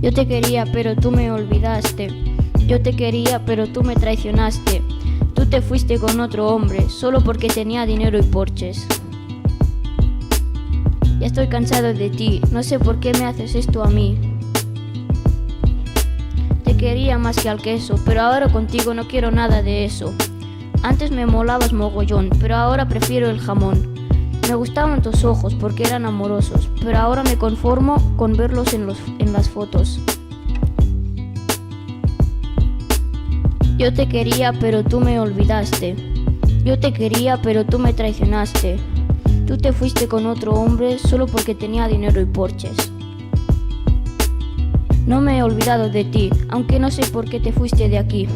Yo te quería, pero tú me olvidaste. Yo te quería, pero tú me traicionaste. Tú te fuiste con otro hombre, solo porque tenía dinero y porches. Ya estoy cansado de ti, no sé por qué me haces esto a mí. Te quería más que al queso, pero ahora contigo no quiero nada de eso. Antes me molabas mogollón, pero ahora prefiero el jamón. Me gustaban tus ojos porque eran amorosos, pero ahora me conformo con verlos en las fotos. Yo te quería, pero tú me olvidaste. Yo te quería, pero tú me traicionaste. Tú te fuiste con otro hombre solo porque tenía dinero y porches. No me he olvidado de ti, aunque no sé por qué te fuiste de aquí.